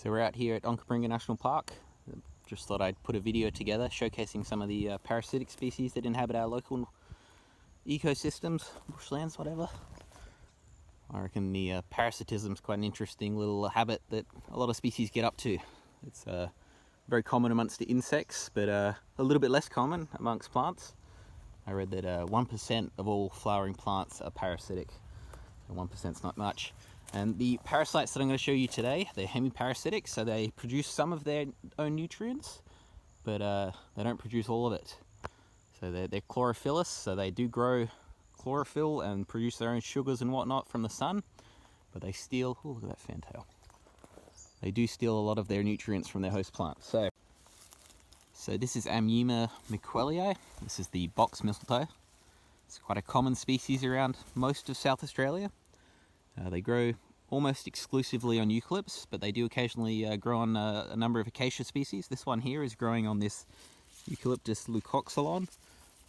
So we're out here at Onkaparinga National Park. Just thought I'd put a video together showcasing some of the parasitic species that inhabit our local ecosystems, bushlands, whatever. I reckon the parasitism is quite an interesting little habit that a lot of species get up to. It's very common amongst the insects, but a little bit less common amongst plants. I read that 1% of all flowering plants are parasitic, and 1% is not much. And the parasites that I'm going to show you today, they're hemiparasitic, so they produce some of their own nutrients, but they don't produce all of it. So they're chlorophyllous, so they do grow chlorophyll and produce their own sugars and whatnot from the sun, but they steal, oh look at that fantail. They do steal a lot of their nutrients from their host plants. So this is Amyema miquelii. This is the box mistletoe. It's quite a common species around most of South Australia. They grow almost exclusively on eucalypts, but they do occasionally grow on a number of acacia species. This one here is growing on this Eucalyptus leucoxylon.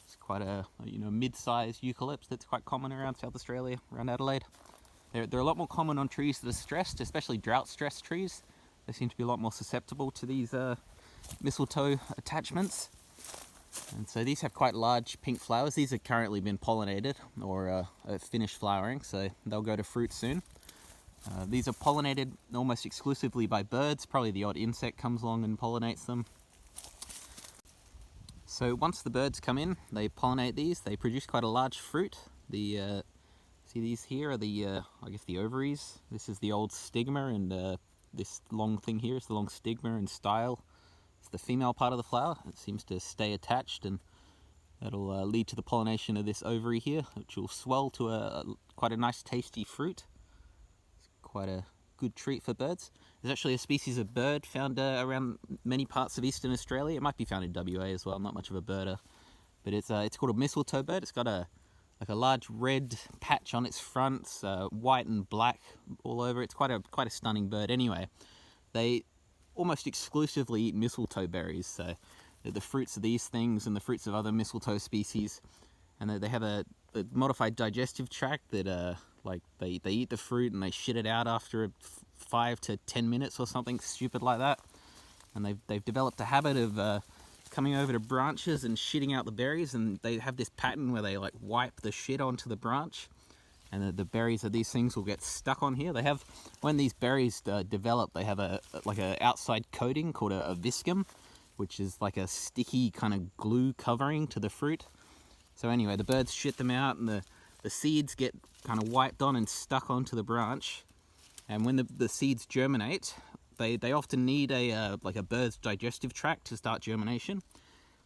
It's quite a mid-sized eucalypt that's quite common around South Australia, around Adelaide. They're a lot more common on trees that are stressed, especially drought-stressed trees. They seem to be a lot more susceptible to these mistletoe attachments. And so these have quite large pink flowers. These have currently been pollinated or finished flowering, so they'll go to fruit soon. These are pollinated almost exclusively by birds. Probably the odd insect comes along and pollinates them. So once the birds come in, they pollinate these. They produce quite a large fruit. See these here are the I guess the ovaries. This is the old stigma, and this long thing here is the long stigma and style. It's the female part of the flower. It seems to stay attached, and that'll lead to the pollination of this ovary here, which will swell to quite a nice tasty fruit. It's quite a good treat for birds. There's actually a species of bird found around many parts of eastern Australia. It might be found in WA as well. I'm not much of a birder, but it's called a mistletoe bird. It's got a large red patch on its front, white and black all over. It's quite a stunning bird. Anyway, they almost exclusively eat mistletoe berries, so the fruits of these things and the fruits of other mistletoe species, and they have a modified digestive tract that they eat the fruit and they shit it out after 5 to 10 minutes or something stupid like that. And they've developed a habit of coming over to branches and shitting out the berries, and they have this pattern where they wipe the shit onto the branch, and the berries of these things will get stuck on here. They have, when these berries develop, they have a outside coating called a viscum, which is like a sticky kind of glue covering to the fruit. So anyway, the birds shit them out, and the seeds get kind of wiped on and stuck onto the branch. And when the seeds germinate, they often need a bird's digestive tract to start germination.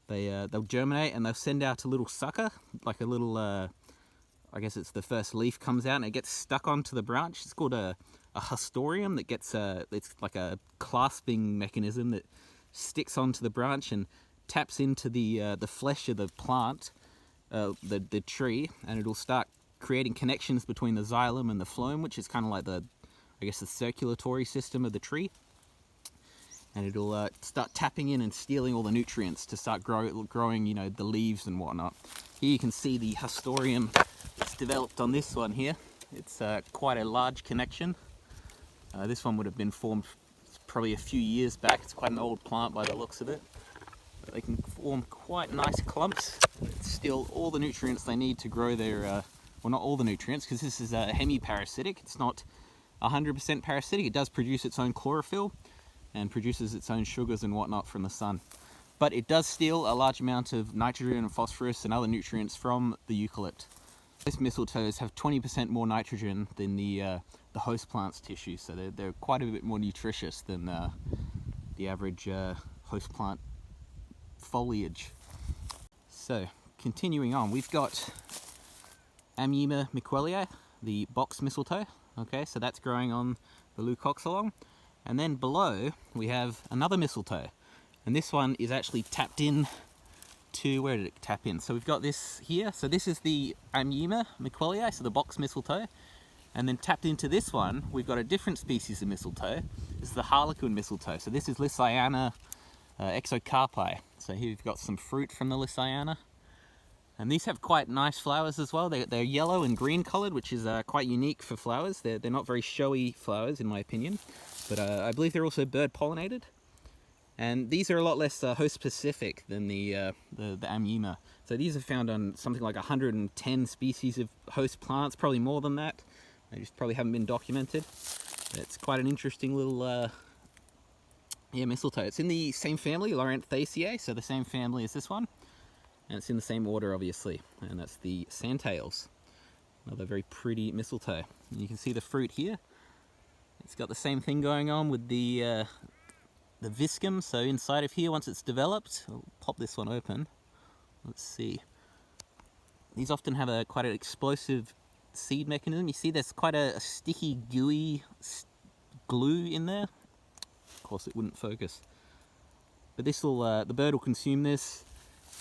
They'll germinate and they'll send out a little sucker, like a little I guess it's the first leaf comes out and it gets stuck onto the branch. It's called a hustorium that gets it's like a clasping mechanism that sticks onto the branch and taps into the flesh of the plant, the tree, and it'll start creating connections between the xylem and the phloem, which is kind of like the circulatory system of the tree. And it'll start tapping in and stealing all the nutrients to start growing, the leaves and whatnot. Here you can see the hustorium that's developed on this one here. It's quite a large connection. This one would have been formed probably a few years back. It's quite an old plant by the looks of it. But they can form quite nice clumps that steal all the nutrients they need to grow their, well, not all the nutrients, because this is hemiparasitic. It's not 100% parasitic. It does produce its own chlorophyll and produces its own sugars and whatnot from the sun. But it does steal a large amount of nitrogen and phosphorus and other nutrients from the eucalypt. Most mistletoes have 20% more nitrogen than the host plant's tissue, so they're quite a bit more nutritious than the average host plant foliage. So, continuing on, we've got Amyema miquelii, the box mistletoe. Okay, so that's growing on the leucoxylon. And then below, we have another mistletoe. And this one is actually tapped in to, where did it tap in? So we've got this here. So this is the Amyema miquelii, so the box mistletoe. And then tapped into this one, we've got a different species of mistletoe. This is the harlequin mistletoe. So this is Lysiana Exocarpus. So here we've got some fruit from the Lysiana. And these have quite nice flowers as well. They're yellow and green coloured, which is quite unique for flowers. They're not very showy flowers, in my opinion. but I believe they're also bird pollinated. And these are a lot less host specific than the Amyema. So these are found on something like 110 species of host plants, probably more than that. They just probably haven't been documented. It's quite an interesting little mistletoe. It's in the same family, Loranthaceae, so the same family as this one. And it's in the same order, obviously, and that's the Sandtails. Another very pretty mistletoe. And you can see the fruit here. It's got the same thing going on with the viscum. So inside of here, once it's developed, I'll pop this one open. Let's see. These often have quite an explosive seed mechanism. You see there's quite a sticky, gooey glue in there. Of course, it wouldn't focus. But this will, the bird will consume this,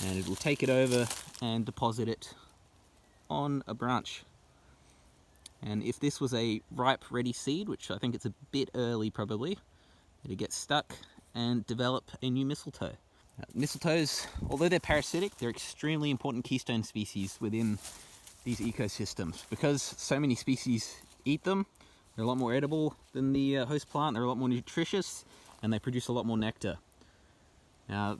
and it will take it over and deposit it on a branch. And if this was a ripe, ready seed, which I think it's a bit early probably, it'll get stuck and develop a new mistletoe. Mistletoes, although they're parasitic, they're extremely important keystone species within these ecosystems. Because so many species eat them, they're a lot more edible than the host plant, they're a lot more nutritious, and they produce a lot more nectar. Now,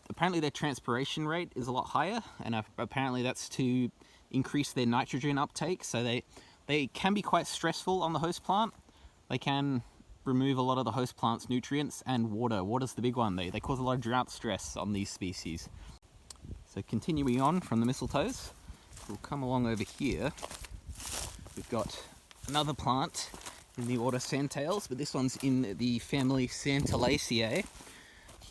apparently their transpiration rate is a lot higher, and apparently that's to increase their nitrogen uptake, so they can be quite stressful on the host plant. They can remove a lot of the host plant's nutrients and water. Water's the big one. They cause a lot of drought stress on these species. So continuing on from the mistletoes, we'll come along over here. We've got another plant in the order Sandtails, but this one's in the family Santalaceae.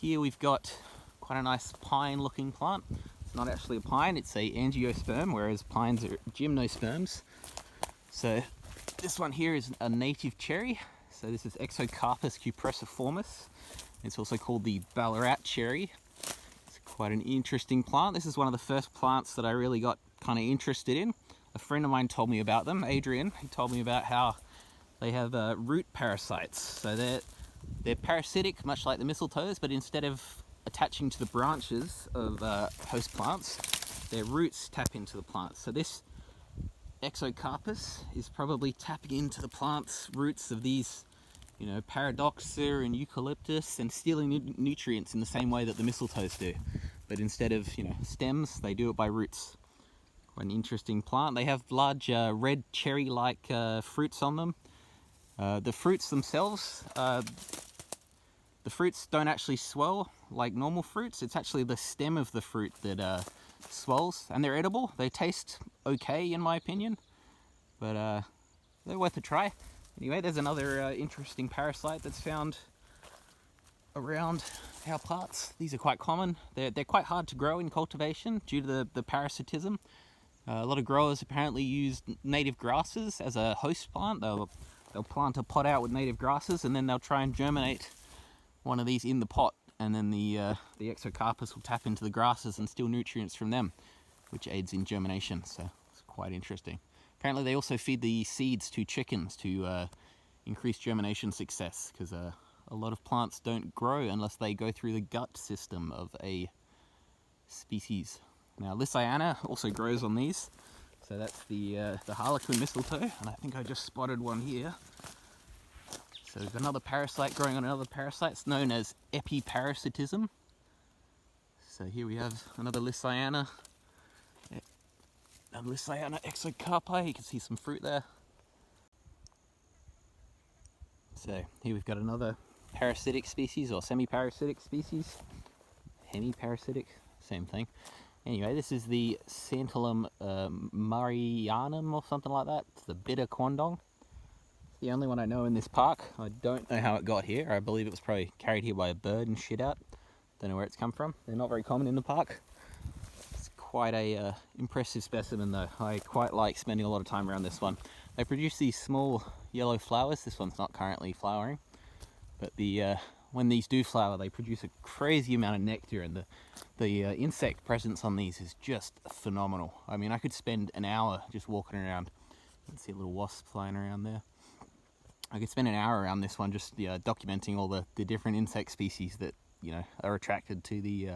Here we've got quite a nice pine-looking plant. It's not actually a pine, it's a angiosperm, whereas pines are gymnosperms. So this one here is a native cherry. So this is Exocarpus cupressiformis. It's also called the Ballarat cherry. It's quite an interesting plant. This is one of the first plants that I really got kind of interested in. A friend of mine told me about them, Adrian. He told me about how they have root parasites. So they're parasitic, much like the mistletoes, but instead of attaching to the branches of host plants, their roots tap into the plants. So this Exocarpus is probably tapping into the plant's roots of these, Paradoxa and eucalyptus, and stealing nutrients in the same way that the mistletoes do. But instead of, stems, they do it by roots. Quite an interesting plant. They have large red cherry-like fruits on them. The fruits themselves, the fruits don't actually swell like normal fruits. It's actually the stem of the fruit that swells, and they're edible. They taste okay in my opinion, but they're worth a try. Anyway, there's another interesting parasite that's found around our parts. These are quite common. They're quite hard to grow in cultivation due to the parasitism. A lot of growers apparently use native grasses as a host plant. They'll plant a pot out with native grasses, and then they'll try and germinate one of these in the pot, and then the Exocarpus will tap into the grasses and steal nutrients from them, which aids in germination. So it's quite interesting. Apparently they also feed the seeds to chickens to increase germination success, because a lot of plants don't grow unless they go through the gut system of a species. Now Lysiana also grows on these, so that's the harlequin mistletoe, and I think I just spotted one here. So we've got another parasite growing on another parasite. It's known as epiparasitism. So here we have another Lysiana. Lysiana exocarpi. You can see some fruit there. So here we've got another parasitic species, or semi-parasitic species. Hemiparasitic, same thing. Anyway, this is the Santalum marianum or something like that. It's the bitter Quondong. The only one I know in this park. I don't know how it got here. I believe it was probably carried here by a bird and shit out. Don't know where it's come from. They're not very common in the park. It's quite a impressive specimen though. I quite like spending a lot of time around this one. They produce these small yellow flowers. This one's not currently flowering, but when these do flower, they produce a crazy amount of nectar, and the insect presence on these is just phenomenal. I mean, I could spend an hour just walking around. You can see a little wasp flying around there. I could spend an hour around this one just documenting all the different insect species that are attracted to the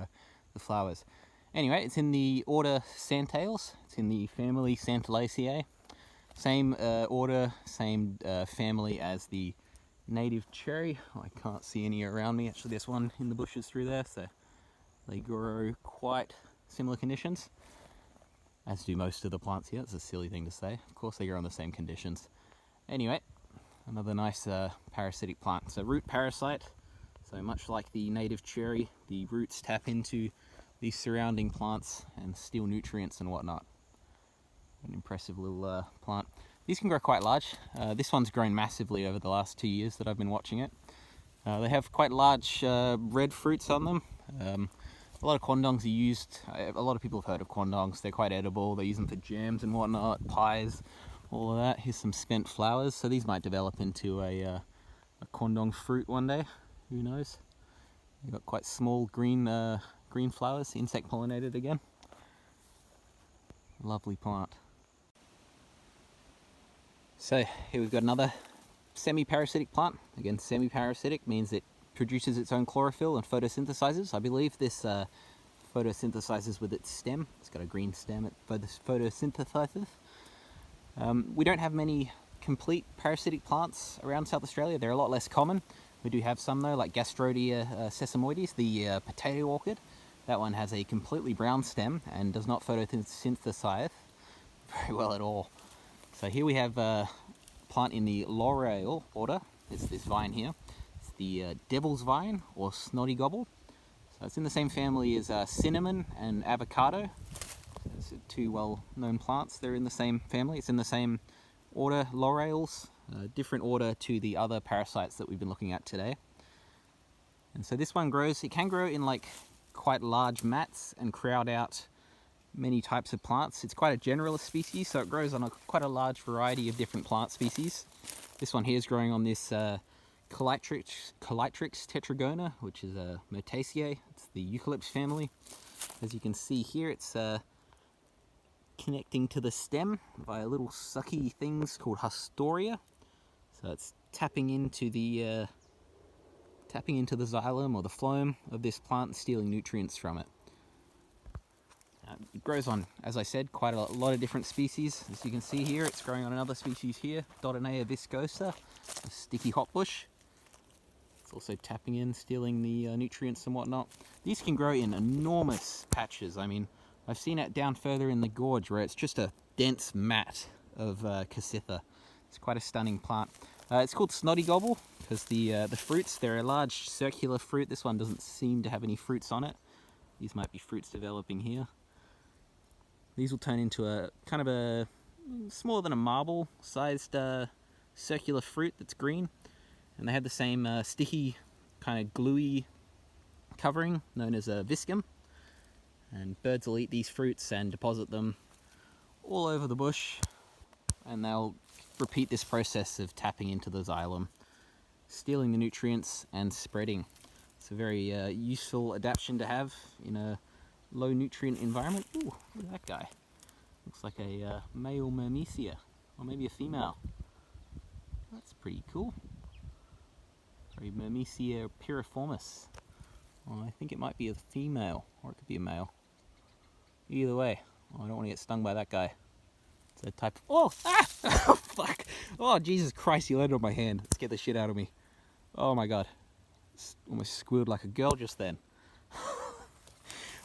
flowers. Anyway, it's in the order Sandtails. It's in the family Santalaceae. Same order, same family as the native cherry. I can't see any around me. Actually, there's one in the bushes through there, so they grow quite similar conditions, as do most of the plants here. It's a silly thing to say. Of course, they grow in the same conditions. Anyway, another nice parasitic plant. So root parasite. So much like the native cherry, the roots tap into the surrounding plants and steal nutrients and whatnot. An impressive little plant. These can grow quite large. This one's grown massively over the last 2 years that I've been watching it. They have quite large red fruits on them. A lot of Quondongs are used. A lot of people have heard of Quondongs. They're quite edible. They use them for jams and whatnot, pies, all of that. Here's some spent flowers. So these might develop into a Quondong fruit one day. Who knows? You've got quite small green flowers, insect pollinated again. Lovely plant. So here we've got another semi-parasitic plant. Again, semi-parasitic means it produces its own chlorophyll and photosynthesizes. I believe this photosynthesizes with its stem. It's got a green stem. It photosynthesizes. We don't have many complete parasitic plants around South Australia. They're a lot less common. We do have some though, like Gastrodia sesamoides, the potato orchid. That one has a completely brown stem and does not photosynthesize very well at all. So here we have a plant in the Laurel order. It's this vine here. It's the devil's vine, or snotty gobble. So it's in the same family as cinnamon and avocado. So it's two well-known plants. They're in the same family. It's in the same order, Laurels. Different order to the other parasites that we've been looking at today. And so this one grows, it can grow in like quite large mats and crowd out many types of plants. It's quite a generalist species, so it grows on quite a large variety of different plant species. This one here is growing on this Calitrix tetragona, which is a Myrtaceae. It's the Eucalyptus family. As you can see here, it's connecting to the stem by little sucky things called Hastoria. So it's tapping into the xylem or the phloem of this plant and stealing nutrients from it. It grows on, as I said, quite a lot of different species. As you can see here, it's growing on another species here, Dodonea viscosa, a sticky hotbush. It's also tapping in, stealing the nutrients and whatnot. These can grow in enormous patches. I mean, I've seen it down further in the gorge where it's just a dense mat of Cassytha. It's quite a stunning plant. It's called snotty gobble because the fruits, they're a large circular fruit. This one doesn't seem to have any fruits on it. These might be fruits developing here. These will turn into a kind of a smaller than a marble sized circular fruit that's green, and they have the same sticky kind of gluey covering known as a viscum, and birds will eat these fruits and deposit them all over the bush, and they'll repeat this process of tapping into the xylem, stealing the nutrients and spreading. It's a very useful adaptation to have in a low nutrient environment. Ooh, look at that guy. Looks like a male Myrmecia, or maybe a female. That's pretty cool. Very Myrmecia piriformis. Well, I think it might be a female, or it could be a male. Either way, I don't want to get stung by that guy. It's a type of... Oh! Ah! Oh, fuck! Oh, Jesus Christ, he landed on my hand. It scared the shit out of me. Oh my god. Almost squealed like a girl just then.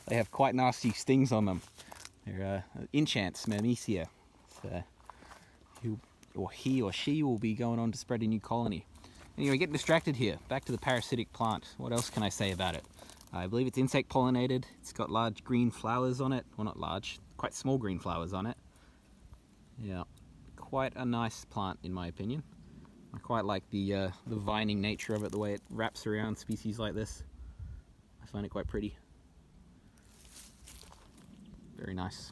They have quite nasty stings on them. They're Inchants, Myrmecia. So he or she will be going on to spread a new colony. Anyway, getting distracted here. Back to the parasitic plant. What else can I say about it? I believe it's insect pollinated. It's got large green flowers on it. Well, not large, quite small green flowers on it. Yeah, quite a nice plant in my opinion. I quite like the vining nature of it, the way it wraps around species like this. I find it quite pretty. Very nice.